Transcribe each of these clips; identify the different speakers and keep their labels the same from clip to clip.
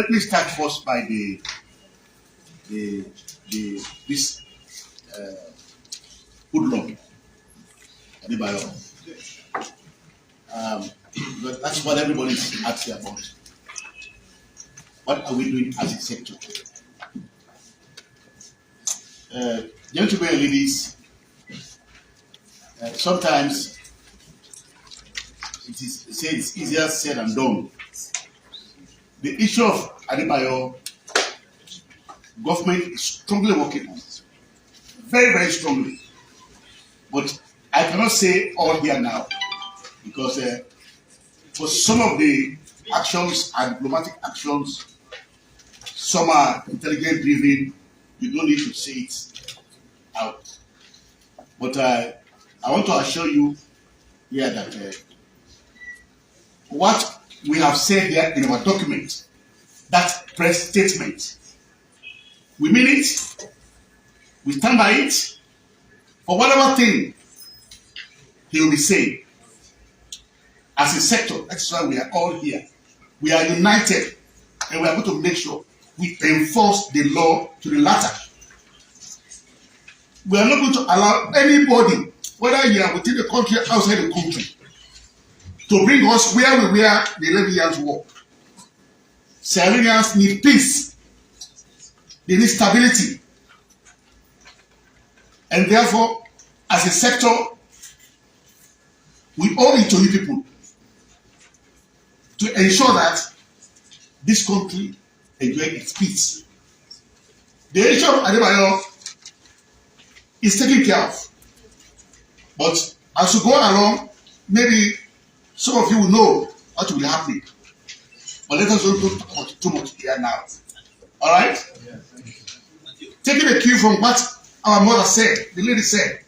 Speaker 1: Let me start first by this hoodlum, Adebayor. But that's what everybody is asking about. What are we doing as a sector? Gentlemen and ladies, sometimes it's easier said than done. The issue of Adebayor, government is strongly working on it. Very, very strongly. But I cannot say all here now because for some of the actions are diplomatic actions, some are intelligent driven, you don't need to say it out. But I want to assure you here that what we have said here in our document, that press statement, we mean it, we stand by it, for whatever thing he will be saying. As a sector, that's why we are all here. We are united and we are going to make sure we enforce the law to the latter. We are not going to allow anybody, whether you are within the country or outside the country, to bring us where we were the 11 years war. Sierra Leoneans need peace. They need stability. And therefore, as a sector, we owe it to you people to ensure that this country enjoys its peace. The issue of Adebayor is taken care of. But as we go along, maybe some of you will know what will be happening. But let us don't talk too much here now. All right? Yeah, taking a cue from what our mother said, the lady said,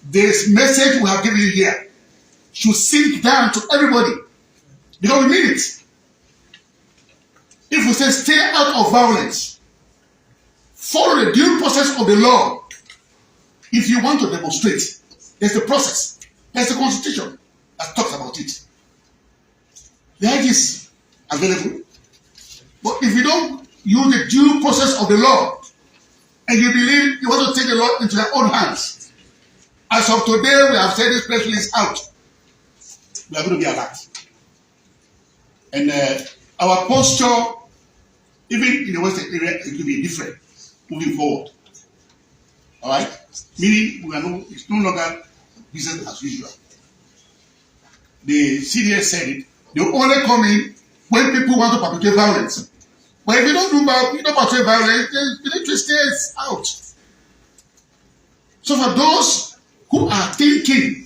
Speaker 1: this message we have given you here should sink down to everybody because we mean it. If we say stay out of violence, follow the due process of the law. If you want to demonstrate, there's the process, there's the constitution that talks about it. The ID is available. But if you don't use the due process of the law and you believe you want to take the law into your own hands, as of today we have said this press release out, we are going to be alert. And our posture, even in the Western area, it will be different moving forward. All right? Meaning, it's no longer business as usual. The CDS said it. They only come in when people want to perpetrate violence. But if you don't perpetrate violence, you need to stay out. So for those who are thinking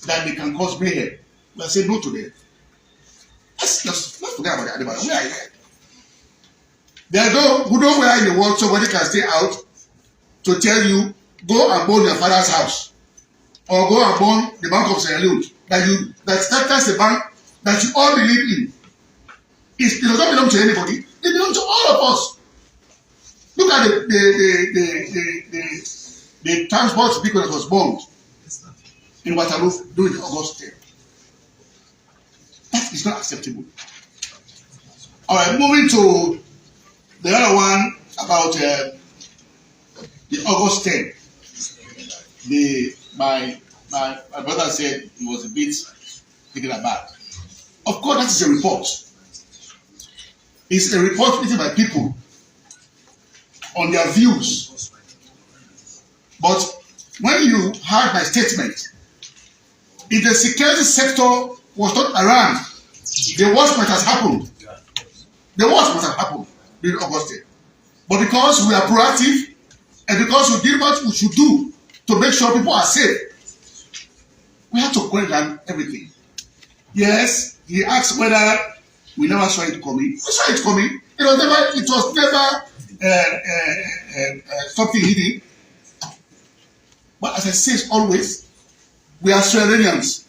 Speaker 1: that they can cause mayhem, we are saying no to them. Let's forget about the Adebayor. Where are you? There are those who know where in the world somebody can stay out to tell you, go and burn your father's house. Or go and burn the Bank of Sierra Leone. That's the bank that you all believe in. It does not belong to anybody. It belongs to all of us. Look at the transport vehicle that was bombed in Waterloo during the August 10th. That is not acceptable. All right, moving to the other one about the August 10th. My brother said he was a bit taken aback. Of course, that is a report. It's a report written by people on their views. But when you heard my statement, if the security sector was not around, the worst might have happened. The worst might have happened during August 10th. But because we are proactive and because we did what we should do to make sure people are safe, we have to question everything. Yes, he asked whether we never saw it coming. We saw it coming. It was never something hidden. But as I say always, we are Sierra Leoneans.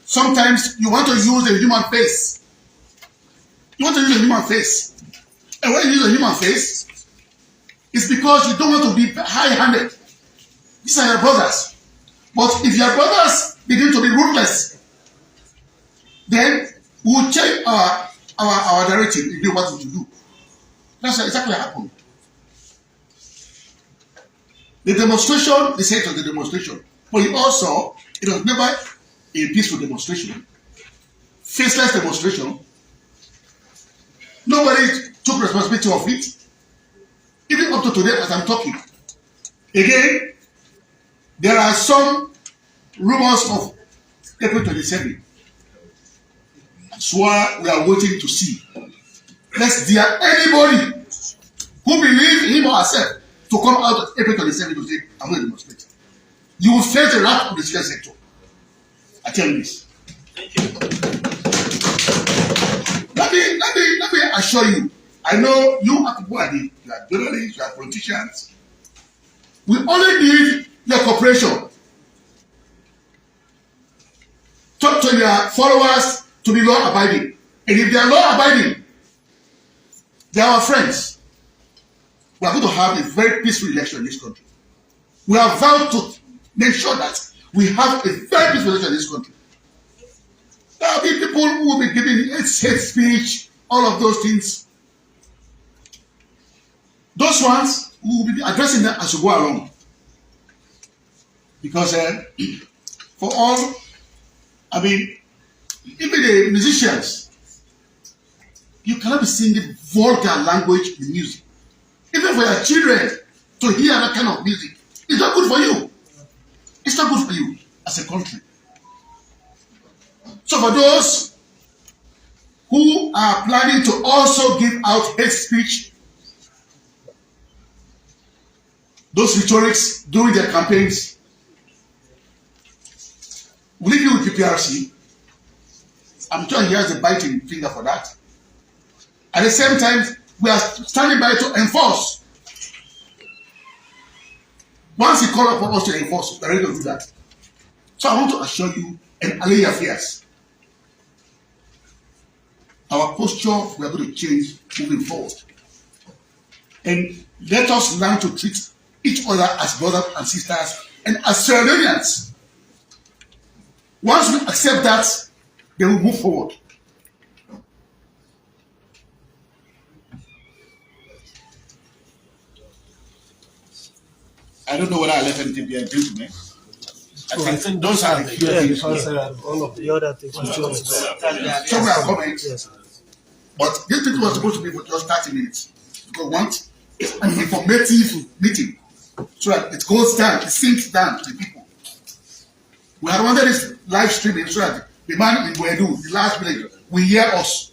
Speaker 1: Sometimes you want to use a human face. You want to use a human face. And when you use a human face, it's because you don't want to be high-handed. These are your brothers. But if your brothers begin to be ruthless, then we will change our our directive, he knew what to do. That's exactly what happened. The demonstration, they said it was the demonstration, but it was never a peaceful demonstration, faceless demonstration. Nobody took responsibility of it. Even up to today, as I'm talking. Again, there are some rumors of April 27. That's why we are waiting to see. Let's dare anybody who believes in him or herself to come out of April 27 to say, I'm going to demonstrate. You will face the wrath of the security sector. I tell you this. Let me assure you. I know you are people are you are journalists, you are politicians. We only need your cooperation. Talk to your followers to be law abiding. And if they are law abiding, they are our friends. We are going to have a very peaceful election in this country. We are vowed to make sure that we have a very peaceful election in this country. There will be people who will be giving hate speech, all of those things. Those ones, we will be addressing them as we go along. Because for all, I mean, even the musicians, you cannot be singing vulgar language in music. Even for your children to hear that kind of music, it's not good for you. It's not good for you as a country. So for those who are planning to also give out hate speech, those rhetorics during their campaigns, we leave you with PPRC. I'm sure he has a biting finger for that. At the same time, we are standing by to enforce. Once he called upon us to enforce, we are ready to do that. So I want to assure you and allay your fears. Our posture, we are going to change moving forward. And let us learn to treat each other as brothers and sisters and as Sierra Leoneans. Once we accept that, then we move forward. I don't know whether I left anything behind, gentlemen. I think those are the
Speaker 2: because all of the other things.
Speaker 1: Some are comments. Yes. But this meeting was supposed to be for just 30 minutes. Because once it's an informative meeting, so that it goes down, it sinks down to the people. We had wanted this live streaming so that the man in Buedu, the last village, will hear us.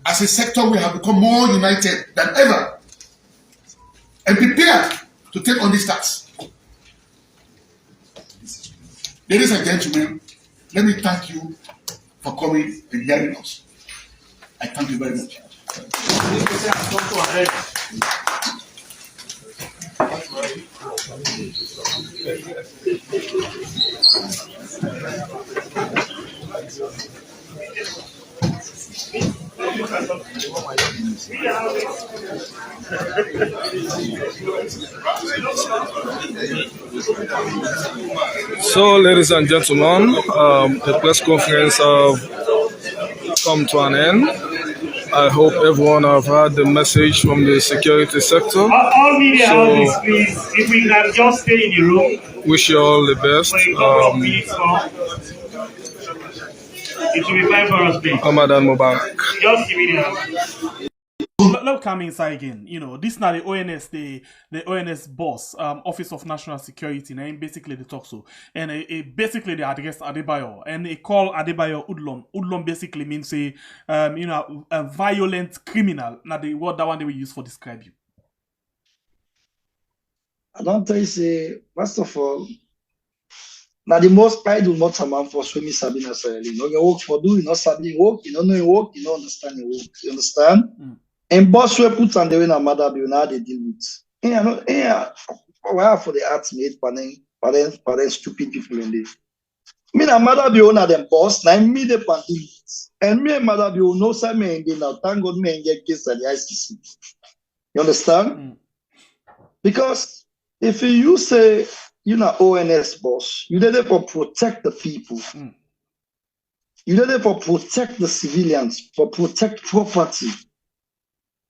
Speaker 1: As a sector, we have become more united than ever and prepared to take on this task. Ladies and gentlemen, let me thank you for coming and hearing us. I thank you very much.
Speaker 3: So, ladies and gentlemen, the press conference have come to an end. I hope everyone have heard the message from the security sector.
Speaker 4: All media houses, please, if we can just stay in the room.
Speaker 3: Wish you all the best.
Speaker 4: It will be fine for us, please.
Speaker 3: Ramadan Mubarak.
Speaker 4: Just give me the
Speaker 2: Let's come inside again. You know, this now the ONS, the ONS boss, Office of National Security, and basically they talk so, and basically they address Adebayor, and they call Adebayor Udlom. Udlom basically means a violent criminal. Now the word that one they will use for describe you.
Speaker 5: I don't tell you say, first of all, now the most pride will not man for swimming Sabina Sierra Leone. You work for do, you know Sabine work, you don't know you work, you don't understand your work. You understand? And boss will put on the way Maada be now they deal with. Why for the arts made parents stupid people in this. Me and Maada be owner them boss, now me the pandemic. And me and Maada be no say me engage now. Thank God me engage case at the ICC. You understand? Because if you say you're not ONS boss, you're there for protect the people. You did it for protect the civilians, for protect property.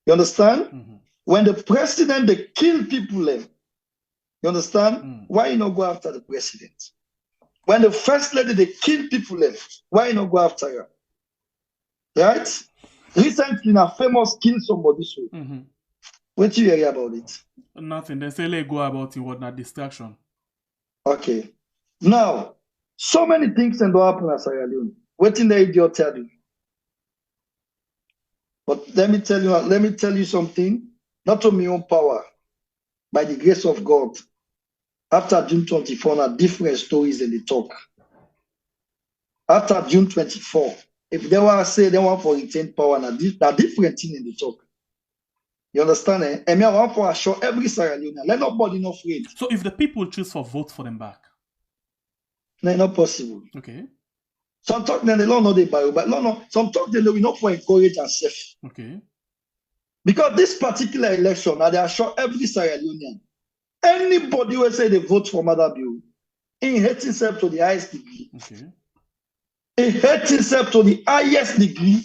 Speaker 5: You understand?
Speaker 2: Mm-hmm.
Speaker 5: When the president, they kill people, you understand? Why you not go after the president? When the first lady, they kill people, why you not go after her? Right? Recently, a famous kill somebody. So, what you hear about it?
Speaker 2: Nothing. They say let go about it. What not distraction?
Speaker 5: Okay. Now, so many things can go happen in Sierra Leone. What in the idiot tell you? But let me tell you something. Not on my own power, by the grace of God. After June 24, now different stories in the talk. After June 24, if they want to say they want for retain power, now different thing in the talk. You understand? Eh? And me, I want for assure every Sierra Leonean. Let nobody not afraid.
Speaker 2: So if the people choose for vote for them back,
Speaker 5: no, not possible.
Speaker 2: Okay.
Speaker 5: Some talk then they don't know they buy, but no. Some talk they will not for encourage and safe.
Speaker 2: Okay.
Speaker 5: Because this particular election, now they assure every Sierra Leonean. Anybody who say they vote for Maada, he hates himself to the highest degree.
Speaker 2: Okay.
Speaker 5: He hates himself to the highest degree.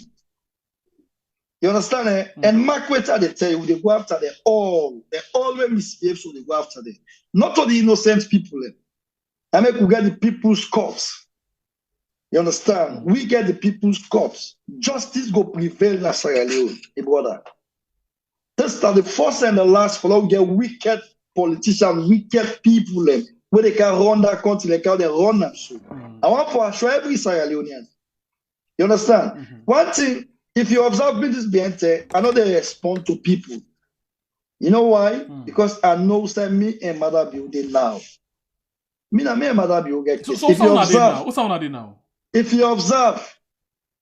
Speaker 5: You understand? Eh? And mark what they tell you, they go after them all. They always misbehave, so they go after them. Not to the innocent people. I make we get the people's cops. You understand? We get the people's cops. Justice go prevail in Sierra Leone, brother. This is the first and the last for we get wicked politicians, wicked people where they can run that country, they can run that show. I want to assure every Sierra Leonean. You understand? One thing, if you observe this Biente, I know they respond to people. You know why? Because I know that me and Maada building now. Me and Maada building.
Speaker 2: So if you observe, what's now?
Speaker 5: If you observe,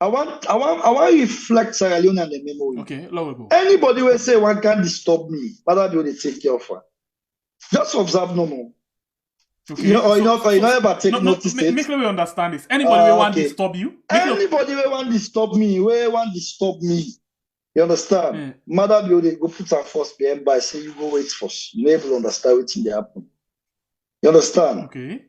Speaker 5: I want reflect Sierra Leone and the memory.
Speaker 2: Okay, let we go.
Speaker 5: Anybody will say one can't disturb me, Maada building take care of her. Just observe no more.
Speaker 2: Okay.
Speaker 5: You know, you know ever take notice.
Speaker 2: Make me understand this. Anybody will want to disturb you?
Speaker 5: Anybody will want to disturb me, you understand? Maada building go put her first behind by say you go wait first. You never understand what they happen. You understand?
Speaker 2: Okay.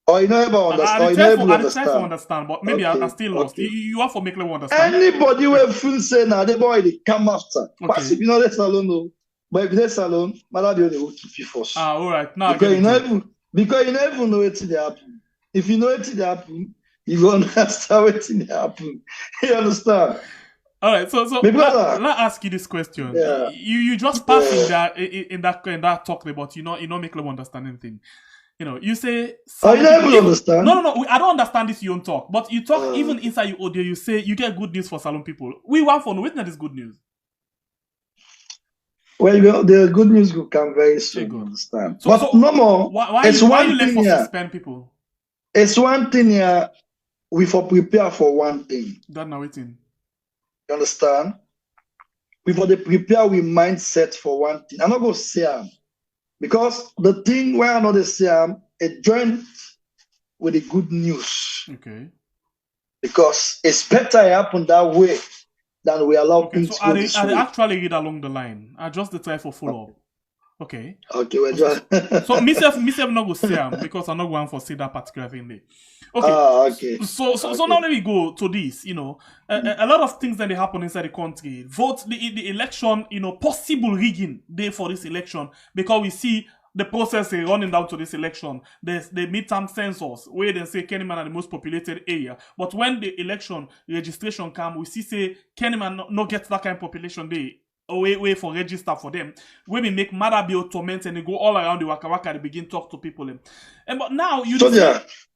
Speaker 5: Or you never understand.
Speaker 2: I try to understand, but maybe I'm still lost. Okay. You have to make me understand.
Speaker 5: Anybody will feel say now they boy they come after. Okay. But if you know this alone, no. But if this alone, Maada building will keep you first.
Speaker 2: All right. Now
Speaker 5: because you never know what they happen. If you know what they happen, you go understand what they happen. You understand?
Speaker 2: All right, so let ask you this question.
Speaker 5: Yeah.
Speaker 2: You just pass in that talk about you know make them understand anything. You know, you say
Speaker 5: you never understand.
Speaker 2: No, I don't understand this you don't talk. But you talk even inside your audio, you say you get good news for Salone people. We want for no witness this good news.
Speaker 5: Well, the good news will come very soon. You understand? But no more.
Speaker 2: Why you left for suspend people?
Speaker 5: It's one thing here. We for prepare for one thing.
Speaker 2: That now waiting.
Speaker 5: You understand? We for the prepare we mindset for one thing. I'm not gonna say because the thing where I'm not say it joined with the good news.
Speaker 2: Okay.
Speaker 5: Because it's better it happen that way than we allow things to go this way.
Speaker 2: I actually read along the line. I just the try for follow up. Okay.
Speaker 5: Okay, well just
Speaker 2: so myself not go say because I'm not going for say that particular thing there. Okay.
Speaker 5: Okay.
Speaker 2: So now let me go to this. You know, a lot of things that they happen inside the country. Vote the election. You know, possible rigging day for this election because we see the process running down to this election. There's the midterm census where they say Kennyman are the most populated area. But when the election registration come, we see say Kennyman no get that kind of population there. Way for register for them. When we make Maada torment and they go all around the Waka Waka, they begin talk to people. But now you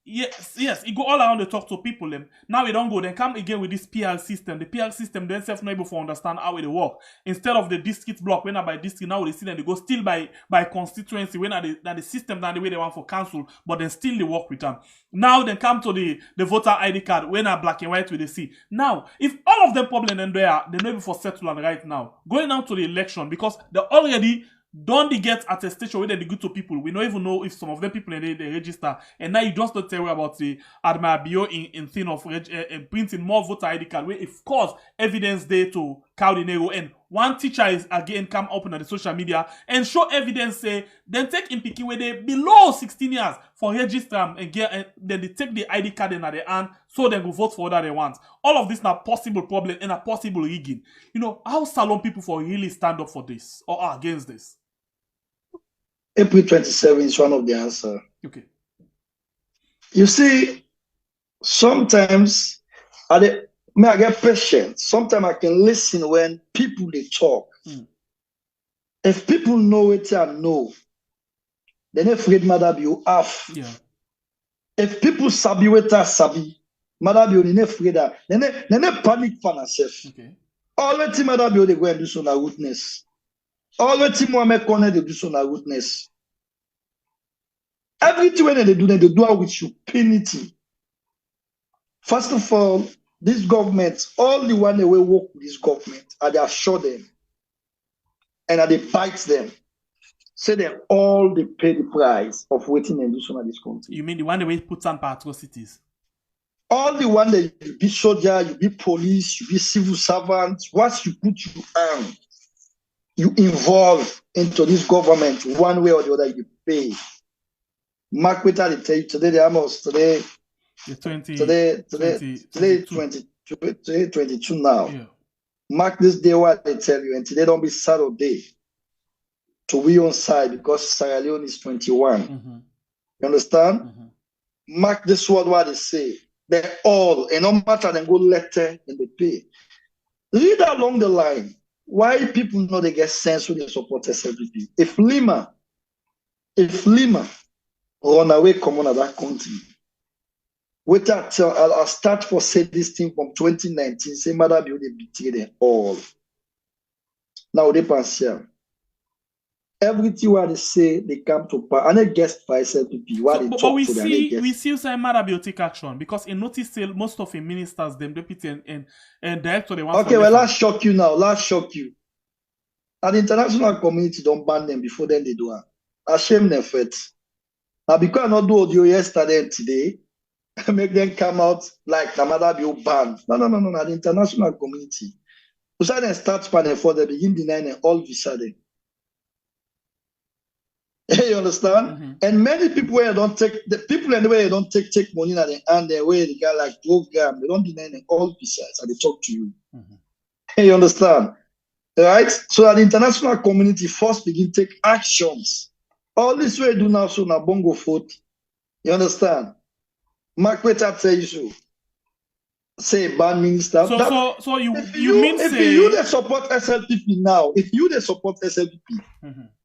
Speaker 2: yes, it go all around the talk to people. Now we don't go, then come again with this PR system. The PR system themselves not able to understand how it work. Instead of the district block, when by district, now they see them, they go still by constituency, when the system than the way they want for council, but then still they work with them. Now then come to the voter ID card, when are black and white with the see. Now, if all of them problem then they not able for settle on right now, going out to the election, because they already don't they get attestation where they go to people. We don't even know if some of them people they register. And now you just don't tell about the Adebayor in thing of printing more voter ID card. Where of course evidence there to count the narrow and one teacher is again come up on the social media and show evidence say then take in pikin where they below 16 years for register and get and then they take the ID card in their hand so they go vote for what they want. All of this now possible problem and a possible rigging. You know, how Salon people for really stand up for this or are against this?
Speaker 5: April 27 is one of the answer.
Speaker 2: Okay.
Speaker 5: You see, sometimes I get patient. Sometimes I can listen when people they talk. If people know it I know, then afraid Maada you have.
Speaker 2: Yeah.
Speaker 5: If people sabi what I sabi, Maada you they afraid that. Then they panic for themselves.
Speaker 2: Okay.
Speaker 5: All the time Maada they go and do so na witness. All the time Mohammed Kone they do so na witness. Everything when they do it with stupidity. First of all, this government, all the one they will work with this government, and they assure them, and they bite them. Say they all they pay the price of waiting and do some of this country.
Speaker 2: You mean the one that will put on atrocities?
Speaker 5: All the one that you be soldier, you be police, you be civil servant. Once you put you involve into this government one way or the other, you pay. Mark Witter, they tell you today the almost today.
Speaker 2: The
Speaker 5: 22 now.
Speaker 2: Yeah.
Speaker 5: Mark this day what they tell you, and today don't be Saturday to we on side because Sierra Leone is 21. You understand? Mark this word what they say. They all, and no matter they go letter and they pay. Read along the line why people know they get sense when they support SLPP. If Lima run away come on that country. Wait until I'll start for say this thing from 2019. Say Maada they betray them all. Now they pass here. Everything what they say they come to pass. And they guest by SLPP.
Speaker 2: But we see say Maada will take action because in notice still most of the ministers, them deputy and director they want.
Speaker 5: Okay, well let's shock you now. Let's shock you. And the international community don't ban them before then they do it. Ashame them first. Now because I not do audio yesterday and today. Make them come out like the Maada be banned. No. The international community. So then start panel for they begin denying all visa them. You understand? And many people where don't take the people anyway don't take money at the end their way they got like 12 grams. They don't deny them all visas and they talk to you. You understand? Right? So that the international community first begin take actions. All this way do now so na bongo foot. You understand? Mark Witter tell you so. Say ban minister.
Speaker 2: So you mean
Speaker 5: if
Speaker 2: say
Speaker 5: you they support SLPP now, if you they support SLPP,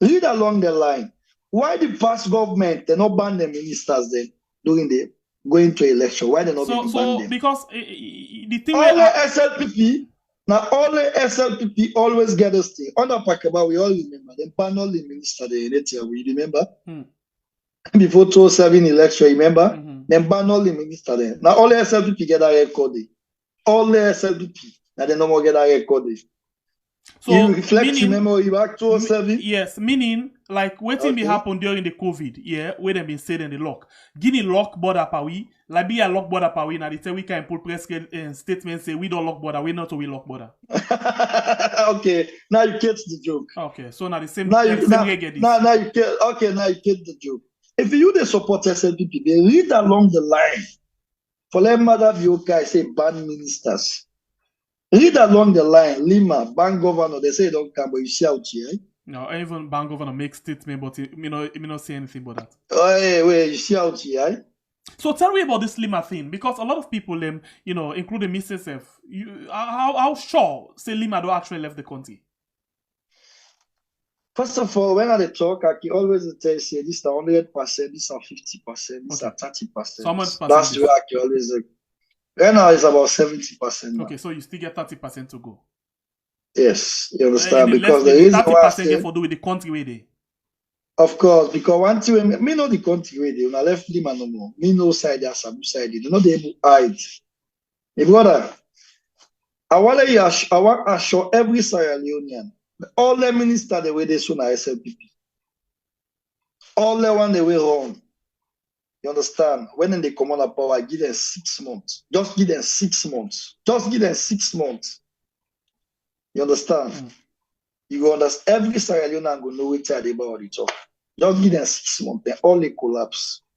Speaker 5: read along the line. Why the past government they not ban the ministers then during the going to election? Why they not ban them?
Speaker 2: Because the thing
Speaker 5: all the SLPP now all the SLPP always get us thing. Under Pakaba, we all remember they ban all the ministers they we remember. Before 2007 election, remember? Then ban all the minister there. Now all the SLPP get a record. All the SLPP. Now they no more get a record. So you reflect your memory back 2007?
Speaker 2: Yes, meaning like waiting be happen during the COVID, yeah, where they been said in the lock. Guinea lock border pawi, like be a lock border pawi, now they say we can pull press statement say we don't lock border, we not we lock border.
Speaker 5: Okay, now you catch the joke.
Speaker 2: Okay, so now the same
Speaker 5: now you
Speaker 2: get this.
Speaker 5: Now you get okay, now you get the joke. If you the support SLPP, they read along the line. For let Maada be okay, say ban ministers. Read along the line. Lima, ban governor, they say they don't come, but you see out here.
Speaker 2: No, even ban governor makes statement, but it not say anything about that.
Speaker 5: Wait, you see out here.
Speaker 2: So tell me about this Lima thing, because a lot of people, including me myself, how sure say Lima don't actually left the country?
Speaker 5: First of all, when I talk, I can always tell you, this is 100%, this is 50%, this is 30%.
Speaker 2: So how much percent?
Speaker 5: That's where I can always. Right now, it's about 70%. Now.
Speaker 2: Okay, so you still get 30% to go.
Speaker 5: Yes, you understand? Because the reason
Speaker 2: 30% get for do with the country way there.
Speaker 5: Of course, because one thing, me know the country way there. When I left Lima no more, me no side there, Sabu side there. They're not able to hide. My brother, I want to assure every Sierra Leonean. All the ministers the way they soon are SLPP. All the one they way wrong. You understand? When they come on the power, give them 6 months. Just give them 6 months. Just give them 6 months. You understand? You go understand every Sierra Leonean go know what Adebayor dey talk. Just give them 6 months, then all they collapse.